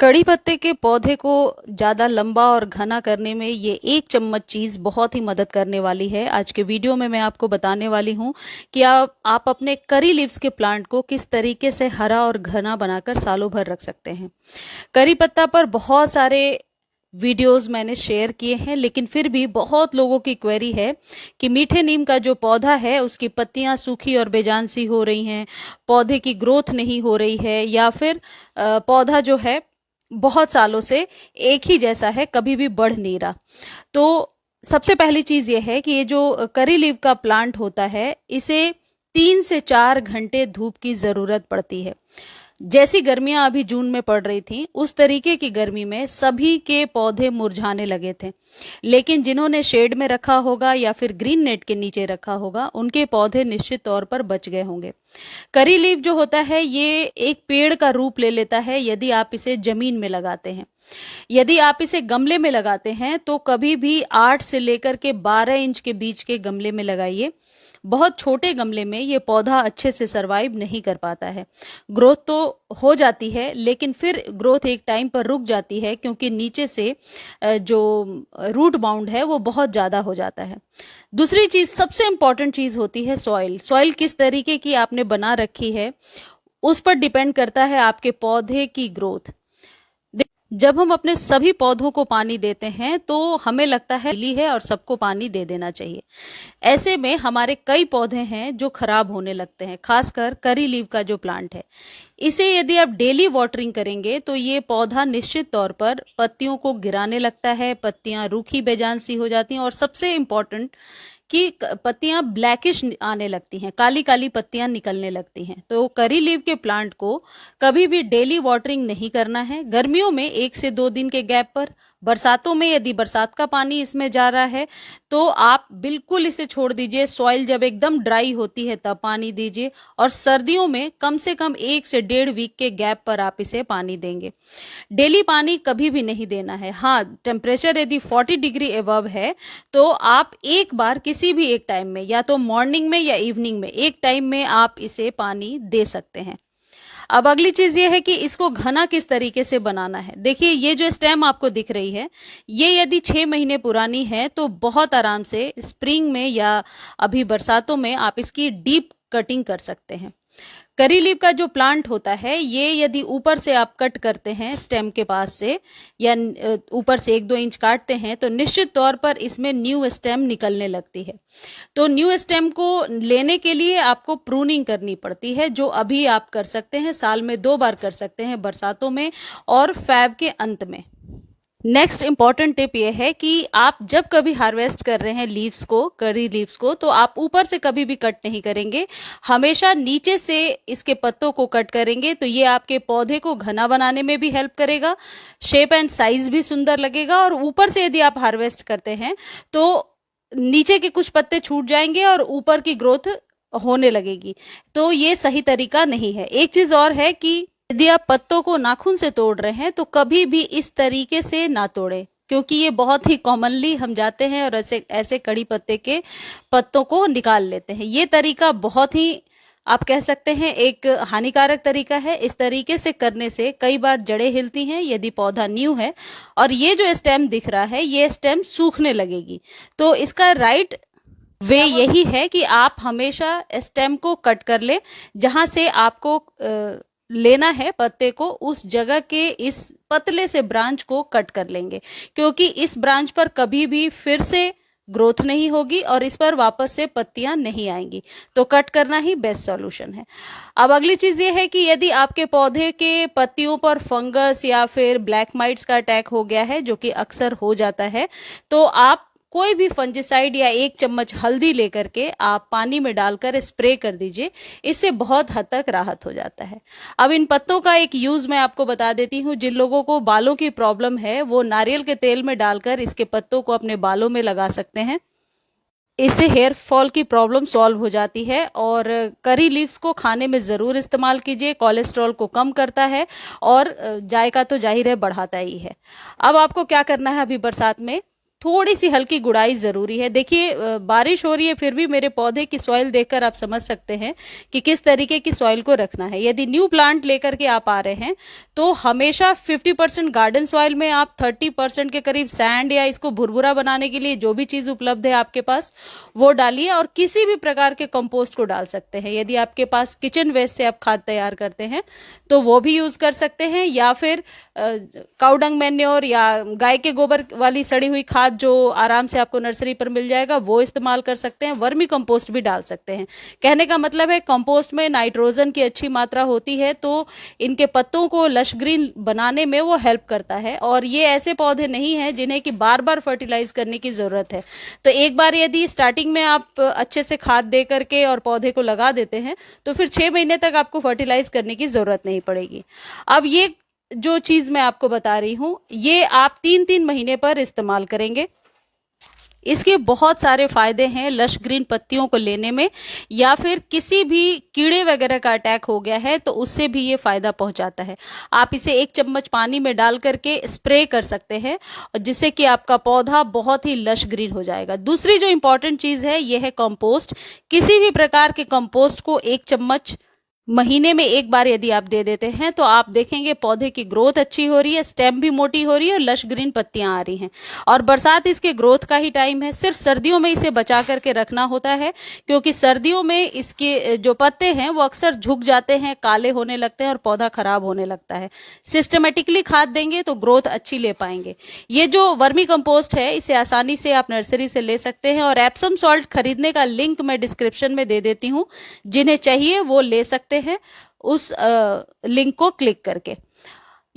कड़ी पत्ते के पौधे को ज़्यादा लंबा और घना करने में ये 1 चम्मच चीज़ बहुत ही मदद करने वाली है। आज के वीडियो में मैं आपको बताने वाली हूँ कि आप अपने करी लीव्स के प्लांट को किस तरीके से हरा और घना बनाकर सालों भर रख सकते हैं। करी पत्ता पर बहुत सारे वीडियोस मैंने शेयर किए हैं, लेकिन फिर भी बहुत लोगों की क्वेरी है कि मीठे नीम का जो पौधा है उसकी पत्तियां सूखी और बेजान सी हो रही हैं, पौधे की ग्रोथ नहीं हो रही है, या फिर पौधा जो है बहुत सालों से एक ही जैसा है, कभी भी बढ़ नहीं रहा। तो सबसे पहली चीज ये है कि ये जो करी लीव का प्लांट होता है, इसे 3 से 4 घंटे धूप की जरूरत पड़ती है। जैसी गर्मियां अभी जून में पड़ रही थी, उस तरीके की गर्मी में सभी के पौधे मुरझाने लगे थे, लेकिन जिन्होंने शेड में रखा होगा या फिर ग्रीन नेट के नीचे रखा होगा, उनके पौधे निश्चित तौर पर बच गए होंगे। करी लीफ जो होता है ये एक पेड़ का रूप ले लेता है यदि आप इसे जमीन में लगाते हैं। यदि आप इसे गमले में लगाते हैं तो कभी भी 8 से लेकर के 12 इंच के बीच के गमले में लगाइए। बहुत छोटे गमले में ये पौधा अच्छे से सरवाइव नहीं कर पाता है। ग्रोथ तो हो जाती है, लेकिन फिर ग्रोथ एक टाइम पर रुक जाती है, क्योंकि नीचे से जो रूट बाउंड है वो बहुत ज़्यादा हो जाता है। दूसरी चीज़, सबसे इम्पॉर्टेंट चीज़ होती है सॉइल। सॉइल किस तरीके की आपने बना रखी है उस पर डिपेंड करता है आपके पौधे की ग्रोथ। जब हम अपने सभी पौधों को पानी देते हैं तो हमें लगता है गीली है और सबको पानी दे देना चाहिए। ऐसे में हमारे कई पौधे हैं जो खराब होने लगते हैं, खासकर करी लीव का जो प्लांट है। इसे यदि आप डेली वाटरिंग करेंगे तो ये पौधा निश्चित तौर पर पत्तियों को गिराने लगता है, पत्तियां रूखी बेजान सी हो जाती हैं, और सबसे इम्पोर्टेंट कि पत्तियां ब्लैकिश आने लगती हैं, काली काली पत्तियां निकलने लगती हैं। तो करी लीव के प्लांट को कभी भी डेली वाटरिंग नहीं करना है। गर्मियों में 1 से 2 दिन के गैप पर, बरसातों में यदि बरसात का पानी इसमें जा रहा है तो आप बिल्कुल इसे छोड़ दीजिए। सॉइल जब एकदम ड्राई होती है तब पानी दीजिए, और सर्दियों में कम से कम 1 से 1.5 वीक के गैप पर आप इसे पानी देंगे। डेली पानी कभी भी नहीं देना है। हाँ, टेम्परेचर यदि 40 डिग्री एबव है तो आप एक बार किसी भी एक टाइम में, या तो मॉर्निंग में या इवनिंग में, एक टाइम में आप इसे पानी दे सकते हैं। अब अगली चीज ये है कि इसको घना किस तरीके से बनाना है। देखिए, ये जो स्टेम आपको दिख रही है, ये यदि 6 महीने पुरानी है तो बहुत आराम से स्प्रिंग में या अभी बरसातों में आप इसकी डीप कटिंग कर सकते हैं। करी लीव का जो प्लांट होता है, ये यदि ऊपर से आप कट करते हैं स्टेम के पास से, या ऊपर से 1-2 इंच काटते हैं, तो निश्चित तौर पर इसमें न्यू स्टेम निकलने लगती है। तो न्यू स्टेम को लेने के लिए आपको प्रूनिंग करनी पड़ती है, जो अभी आप कर सकते हैं। साल में 2 बार कर सकते हैं, बरसातों में और फैब के अंत में। नेक्स्ट इंपॉर्टेंट टिप ये है कि आप जब कभी हार्वेस्ट कर रहे हैं लीव्स को, करी लीव्स को, तो आप ऊपर से कभी भी कट नहीं करेंगे, हमेशा नीचे से इसके पत्तों को कट करेंगे। तो ये आपके पौधे को घना बनाने में भी हेल्प करेगा, शेप एंड साइज भी सुंदर लगेगा, और ऊपर से यदि आप हार्वेस्ट करते हैं तो नीचे के कुछ पत्ते छूट जाएंगे और ऊपर की ग्रोथ होने लगेगी। तो ये सही तरीका नहीं है। एक चीज और है कि यदि आप पत्तों को नाखून से तोड़ रहे हैं तो कभी भी इस तरीके से ना तोड़ें, क्योंकि ये बहुत ही कॉमनली हम जाते हैं और ऐसे ऐसे कड़ी पत्ते के पत्तों को निकाल लेते हैं। ये तरीका बहुत ही, आप कह सकते हैं, एक हानिकारक तरीका है। इस तरीके से करने से कई बार जड़ें हिलती हैं यदि पौधा न्यू है, और ये जो स्टेम दिख रहा है ये स्टेम सूखने लगेगी। तो इसका राइट वे यही है कि आप हमेशा स्टेम को कट कर ले, जहां से आपको लेना है पत्ते को, उस जगह के इस पतले से ब्रांच को कट कर लेंगे, क्योंकि इस ब्रांच पर कभी भी फिर से ग्रोथ नहीं होगी और इस पर वापस से पत्तियां नहीं आएंगी। तो कट करना ही बेस्ट सॉल्यूशन है। अब अगली चीज ये है कि यदि आपके पौधे के पत्तियों पर फंगस या फिर ब्लैक माइट्स का अटैक हो गया है, जो कि अक्सर हो जाता है, तो आप कोई भी फंजिसाइड या 1 चम्मच हल्दी लेकर के आप पानी में डालकर स्प्रे कर दीजिए। इससे बहुत हद तक राहत हो जाता है। अब इन पत्तों का एक यूज मैं आपको बता देती हूँ। जिन लोगों को बालों की प्रॉब्लम है वो नारियल के तेल में डालकर इसके पत्तों को अपने बालों में लगा सकते हैं। इससे हेयर फॉल की प्रॉब्लम सॉल्व हो जाती है। और करी लीव्स को खाने में ज़रूर इस्तेमाल कीजिए, कोलेस्ट्रॉल को कम करता है और जायका तो जाहिर है बढ़ाता ही है। अब आपको क्या करना है अभी बरसात में, थोड़ी सी हल्की गुड़ाई जरूरी है। देखिए बारिश हो रही है फिर भी मेरे पौधे की सॉइल देखकर आप समझ सकते हैं कि किस तरीके की सॉइल को रखना है। यदि न्यू प्लांट लेकर के आप आ रहे हैं तो हमेशा 50% गार्डन सॉइल में आप 30% के करीब सैंड या इसको भुरभुरा बनाने के लिए जो भी चीज उपलब्ध है आपके पास वो डालिए, और किसी भी प्रकार के कंपोस्ट को डाल सकते हैं। यदि आपके पास किचन वेस्ट से आप खाद तैयार करते हैं तो वो भी यूज कर सकते हैं, या फिर काउडंग मैन्योर या गाय के गोबर वाली सड़ी हुई खाद जो आराम से आपको नर्सरी पर मिल जाएगा वो इस्तेमाल कर सकते हैं। वर्मी कंपोस्ट भी डाल सकते हैं। कहने का मतलब है कंपोस्ट में नाइट्रोजन की अच्छी मात्रा होती है तो इनके पत्तों को लश ग्रीन बनाने में वो हेल्प करता है, और ये ऐसे पौधे नहीं हैं जिन्हें कि बार बार फर्टिलाइज करने की जरूरत है। तो एक बार यदि स्टार्टिंग में आप अच्छे से खाद दे करके और पौधे को लगा देते हैं तो फिर 6 महीने तक आपको फर्टिलाइज करने की जरूरत नहीं पड़ेगी। अब ये जो चीज मैं आपको बता रही हूं ये आप 3-3 महीने पर इस्तेमाल करेंगे। इसके बहुत सारे फायदे हैं लश ग्रीन पत्तियों को लेने में, या फिर किसी भी कीड़े वगैरह का अटैक हो गया है तो उससे भी ये फायदा पहुंचाता है। आप इसे 1 चम्मच पानी में डाल करके स्प्रे कर सकते हैं, जिससे कि आपका पौधा बहुत ही लश ग्रीन हो जाएगा। दूसरी जो इंपॉर्टेंट चीज है ये है कंपोस्ट। किसी भी प्रकार के कंपोस्ट को 1 चम्मच महीने में एक बार यदि आप दे देते हैं तो आप देखेंगे पौधे की ग्रोथ अच्छी हो रही है, स्टेम भी मोटी हो रही है और लश ग्रीन पत्तियां आ रही हैं। और बरसात इसके ग्रोथ का ही टाइम है। सिर्फ सर्दियों में इसे बचा करके रखना होता है, क्योंकि सर्दियों में इसके जो पत्ते हैं वो अक्सर झुक जाते हैं, काले होने लगते हैं और पौधा खराब होने लगता है। सिस्टमेटिकली खाद देंगे तो ग्रोथ अच्छी ले पाएंगे। ये जो वर्मी कंपोस्ट है इसे आसानी से आप नर्सरी से ले सकते हैं, और एप्सम सॉल्ट खरीदने का लिंक मैं डिस्क्रिप्शन में दे देती हूँ। जिन्हें चाहिए वो ले सकते हैं उस लिंक को क्लिक करके।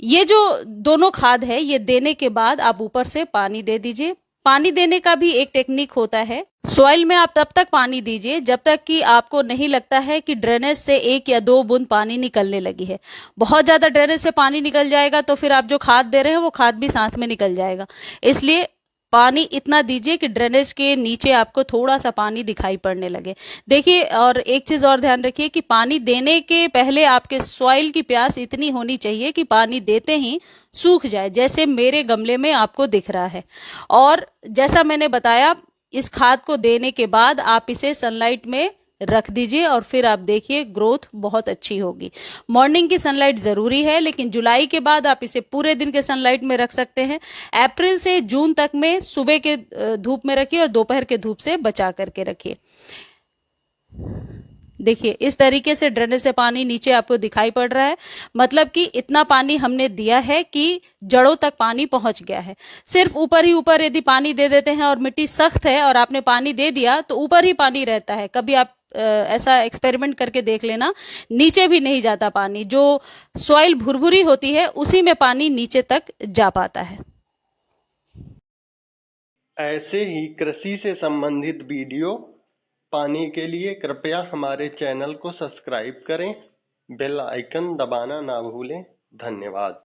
ये जो दोनों खाद है ये देने के बाद आप ऊपर से पानी दे दीजिए। पानी देने का भी एक टेक्निक होता है। सॉइल में आप तब तक पानी दीजिए जब तक कि आपको नहीं लगता है कि ड्रेनेज से 1 या 2 बूंद पानी निकलने लगी है। बहुत ज्यादा ड्रेनेज से पानी निकल जाएगा तो फिर आप जो खाद दे रहे हैं वो खाद भी साथ में निकल जाएगा। इसलिए पानी इतना दीजिए कि ड्रेनेज के नीचे आपको थोड़ा सा पानी दिखाई पड़ने लगे। देखिए, और एक चीज और ध्यान रखिए कि पानी देने के पहले आपके सॉइल की प्यास इतनी होनी चाहिए कि पानी देते ही सूख जाए, जैसे मेरे गमले में आपको दिख रहा है। और जैसा मैंने बताया इस खाद को देने के बाद आप इसे सनलाइट में रख दीजिए और फिर आप देखिए ग्रोथ बहुत अच्छी होगी। मॉर्निंग की सनलाइट जरूरी है, लेकिन जुलाई के बाद आप इसे पूरे दिन के सनलाइट में रख सकते हैं। अप्रैल से जून तक में सुबह के धूप में रखिए और दोपहर के धूप से बचा करके रखिए। देखिए इस तरीके से ड्रेनेज से पानी नीचे आपको दिखाई पड़ रहा है, मतलब कि इतना पानी हमने दिया है कि जड़ों तक पानी पहुंच गया है। सिर्फ ऊपर ही ऊपर यदि पानी दे देते हैं और मिट्टी सख्त है और आपने पानी दे दिया तो ऊपर ही पानी रहता है। कभी आप ऐसा एक्सपेरिमेंट करके देख लेना, नीचे भी नहीं जाता पानी। जो सॉइल भुरभुरी होती है उसी में पानी नीचे तक जा पाता है। ऐसे ही कृषि से संबंधित वीडियो पाने के लिए कृपया हमारे चैनल को सब्सक्राइब करें, बेल आइकन दबाना ना भूलें। धन्यवाद।